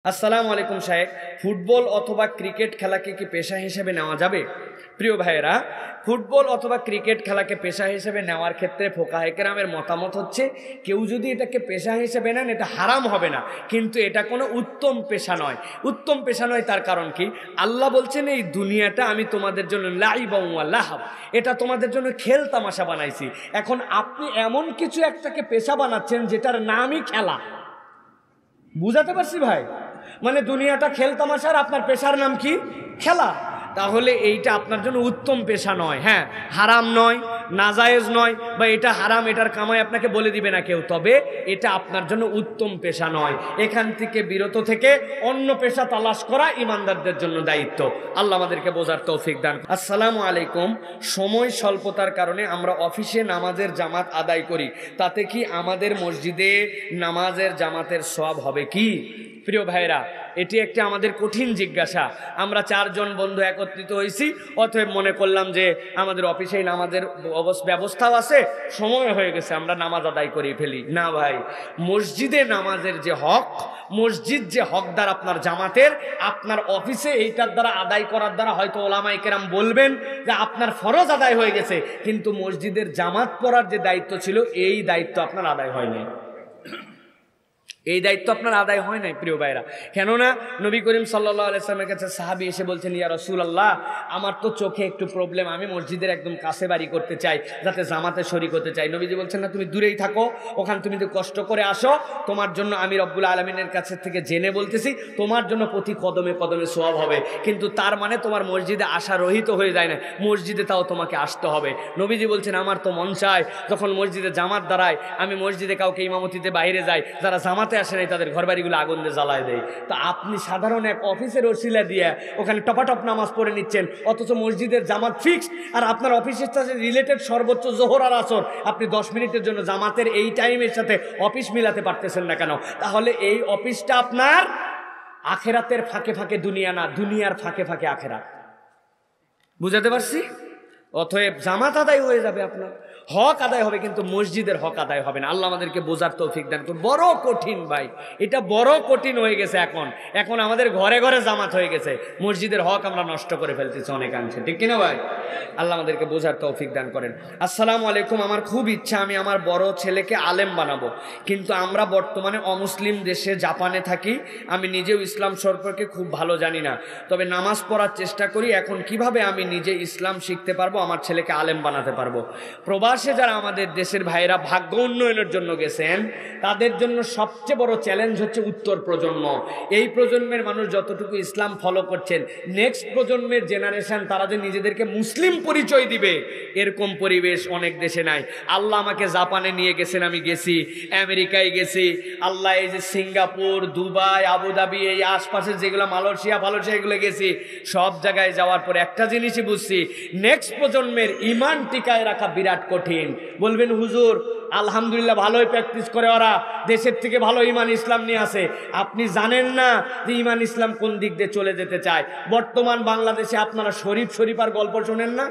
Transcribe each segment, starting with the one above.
আসসালামু আলাইকুম সাহেব, ফুটবল অথবা ক্রিকেট খেলাকে কি পেশা হিসেবে নেওয়া যাবে? প্রিয় ভাইয়েরা, ফুটবল অথবা ক্রিকেট খেলাকে পেশা হিসেবে নেওয়ার ক্ষেত্রে ফুকাহে কেরামের মতামত হচ্ছে, কেউ যদি এটাকে পেশা হিসেবে নেন এটা হারাম হবে না, কিন্তু এটা কোনো উত্তম পেশা নয়। উত্তম পেশা নয় তার কারণ কি? আল্লাহ বলছেন এই দুনিয়াটা আমি তোমাদের জন্য লাইবা ওয়া লাহাব, এটা তোমাদের জন্য খেল তামাশা বানাইছি। এখন আপনি এমন কিছু একটাকে পেশা বানাচ্ছেন যেটার নামই খেলা। বুঝাতে পারছি ভাই? মানে দুনিয়াটা খেল তামাশার, আপনার পেশার নাম কি? খেলা। তাহলে এইটা আপনার জন্য উত্তম পেশা নয়। হ্যাঁ, হারাম নয়, নাজায়েজ নয়, বা এটা হারাম এটার কামাই আপনাকে বলে দিবে না কেউ, তবে এটা আপনার জন্য উত্তম পেশা নয়। এখান থেকে বিরত থেকে অন্য পেশা তালাশ করা ইমানদারদের জন্য দায়িত্ব। আল্লাহ আমাদেরকে বোঝার তৌফিক দান। আসসালামু আলাইকুম, সময় স্বল্পতার কারণে আমরা অফিসে নামাজের জামাত আদায় করি, তাতে কি আমাদের মসজিদে নামাজের জামাতের সওয়াব হবে কি? প্রিয় ভাইরা, এটি একটি আমাদের কঠিন জিজ্ঞাসা। আমরা চারজন বন্ধু একত্রিত হয়েছি, অতএব মনে করলাম যে আমাদের অফিসেই নামাজের ব্যবস্থাও আছে, সময় হয়ে গেছে, আমরা নামাজ আদায় করে ফেলি। না ভাই, মসজিদে নামাজের যে হক, মসজিদ যে হকদার আপনার জামাতের, আপনার অফিসে এইটার দ্বারা আদায় করার দ্বারা হয়তো ওলামায়ে কেরাম বলবেন যে আপনার ফরজ আদায় হয়ে গেছে, কিন্তু মসজিদের জামাত পড়ার যে দায়িত্ব ছিল এই দায়িত্ব আপনার আদায় হয়নি। এই দায়িত্ব আপনার আদায় হয় নাই প্রিয় ভাইরা। কেননা নবী করিম সাল্লাল্লাহু আলাইহি ওয়াসাল্লামের কাছে সাহাবী এসে বলছেন, ইয়া রাসূলুল্লাহ, আমার তো চোখে একটু প্রবলেম, আমি মসজিদের একদম কাছে বাড়ি করতে চাই, যাতে জামাতে শরীক হতে চাই। নবীজি বলছেন, না, তুমি দূরেই থাকো, ওখান তুমি তো কষ্ট করে আসো, তোমার জন্য আমি রব্বুল আলামিনের কাছে থেকে জেনে বলতেছি, তোমার জন্য প্রতি কদমে কদমে সওয়াব হবে। কিন্তু তার মানে তোমার মসজিদে আসা রহিত হয়ে যায় না, মসজিদে তাও তোমাকে আসতে হবে। নবীজি বলছেন, আমার তো মন চায় যখন মসজিদে জামাত দাঁড়ায়, আমি মসজিদে কাউকে ইমামতিতে বাইরে যাই, যারা জামাতে আসে নাই তাদের ঘর বাড়িগুলো আগুন দিয়ে জ্বালায় দেয়। তো আপনি সাধারণ এক অফিসের ওসিলা দিয়ে ওখানে টপাটপ নামাজ পড়ে নিচ্ছেন, অথচ মসজিদের জামাত ফিক্সড, আর আপনার অফিসের সাথে রিলেটেড সর্বোচ্চ জোহর আর আসর, আপনি 10 মিনিটের জন্য জামাতের এই টাইমের সাথে অফিস মিলাতে পারতেছেন না কেন? তাহলে এই অফিসটা আপনার আখেরাতের ফাঁকে ফাঁকে দুনিয়া না, দুনিয়ার ফাঁকে ফাঁকে আখেরাত। বুঝাতে পারছি? অতএব জামাত আদায় হয়ে যাবে, আপনার হক আদায় হবে, কিন্তু মসজিদের হক আদায় হবে না। আল্লাহ আমাদেরকে বোঝার তৌফিক দান করুন। বড় কঠিন ভাই, এটা বড় কঠিন হয়ে গেছে। এখন আমাদের ঘরে ঘরে জামাত হয়ে গেছে, মসজিদের হক আমরা নষ্ট করে ফেলতেছি অনেকাংশে, ঠিক কিনা ভাই? আল্লাহ আমাদেরকে বোঝার তৌফিক দান করেন। আসসালামু আলাইকুম, আমার খুব ইচ্ছা আমি আমার বড় ছেলেকে আলেম বানাবো, কিন্তু আমরা বর্তমানে অমুসলিম দেশে জাপানে থাকি, আমি নিজেও ইসলাম সম্পর্কে খুব ভালো জানি না, তবে নামাজ পড়ার চেষ্টা করি। এখন কিভাবে আমি নিজে ইসলাম শিখতে পারবো, আমার ছেলেকে আলেম বানাতে পারবো? প্রবাসে যারা আমাদের দেশের ভাইয়েরা ভাগ্য উন্নয়নের জন্য গেছেন, তাদের জন্য সবচেয়ে বড় চ্যালেঞ্জ হচ্ছে উত্তর প্রজন্ম। এই প্রজন্মের মানুষ যতটুকু ইসলাম ফলো করছেন, নেক্সট প্রজন্মের জেনারেশন তারা যে নিজেদেরকে মুসলিম পরিচয় দিবে, এরকম পরিবেশ অনেক দেশে নাই। আল্লাহ আমাকে জাপানে নিয়ে গেছেন, আমি গেছি, আমেরিকায় গেছি, আল্লাহ এই যে সিঙ্গাপুর, দুবাই, আবুধাবি, এই আশপাশের যেগুলো মালয়েশিয়া এগুলো গেছি, সব জায়গায় যাওয়ার পর একটা জিনিসই বুঝছি, নেক্সট প্রজন্মের ঈমান টিকায় রাখা বিরাট কঠিন। বলবেন হুজুর আলহামদুলিল্লাহ ভালোই প্র্যাকটিস করে, ওরা দেশের থেকে ভালো ঈমান ইসলাম নিয়ে আসে। আপনি জানেন না যে ঈমান ইসলাম কোন দিক দিয়ে চলে যেতে চায়। বর্তমান বাংলাদেশে আপনারা শরীফার গল্প শোনেন না?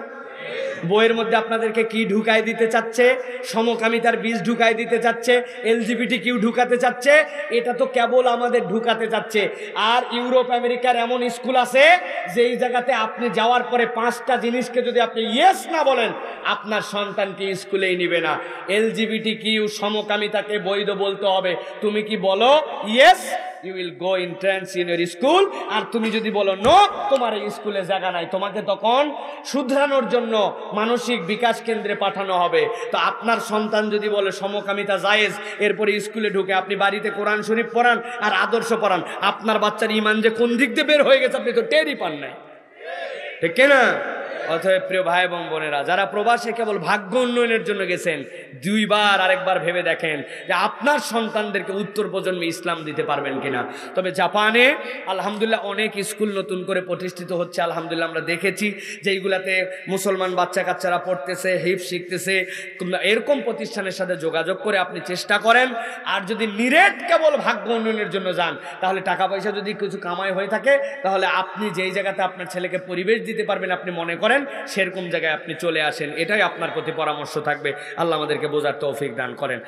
বইয়ের মধ্যে আপনাদেরকে কি ঢুকাই দিতে চাচ্ছে? সমকামিতার বীজ ঢুকাই দিতে চাচ্ছে, এলজিবিটি কিউ ঢুকাতে চাচ্ছে। এটা তো কেবল আমাদের ঢুকাতে চাচ্ছে। আর ইউরোপ আমেরিকার এমন স্কুল আছে যেই জায়গাতে আপনি যাওয়ার পরে 5টা জিনিসকে যদি আপনি ইয়েস না বলেন, আপনার সন্তানকে স্কুলেই নিবে না। এলজিবিটি কিউ, সমকামিতাকে বৈধ বলতে হবে। তুমি কি বলো yes, you will go in trance in your school, আর তুমি যদি বলো নো, তোমার এই স্কুলে জায়গা নাই, তোমাকে তখন শুধরানোর জন্য মানসিক বিকাশ কেন্দ্রে পাঠানো হবে। তো আপনার সন্তান যদি বলে সমকামিতা জায়েজ, এরপরে স্কুলে ঢুকে আপনি বাড়িতে কোরআন শরীফ পড়ান আর আদর্শ পড়ান, আপনার বাচ্চার ঈমান যে কোন দিক দিয়ে বের হয়ে গেছে আপনি তো টেরই পান নাই, ঠিক কিনা? অতএব প্রিয় ভাই এবং বোনেরা, যারা প্রবাসে কেবল ভাগ্য উন্নয়নের জন্য গেছেন, আরেকবার ভেবে দেখেন যে আপনার সন্তানদেরকে উত্তর প্রজন্মে ইসলাম দিতে পারবেন কিনা। তবে জাপানে আলহামদুলিল্লাহ অনেক স্কুল নতুন করে প্রতিষ্ঠিত হচ্ছে, আলহামদুলিল্লাহ আমরা দেখেছি, যেইগুলাতে মুসলমান বাচ্চা কাচ্চারা পড়তেছে, হিফজ শিখতেছে। এরকম প্রতিষ্ঠানের সাথে যোগাযোগ করে আপনি চেষ্টা করেন। আর যদি নিরেট কেবল ভাগ্য উন্নয়নের জন্য যান, তাহলে টাকা পয়সা যদি কিছু কামাই হয়ে থাকে, তাহলে আপনি যেই জায়গাতে আপনার ছেলেকে পরিবেশ দিতে পারবেন আপনি মনে করেন, সেরকম জায়গায় আপনি চলে আসেন। এটাই আপনার প্রতি পরামর্শ থাকবে। আল্লাহ আমাদেরকে বোঝার তৌফিক দান করেন।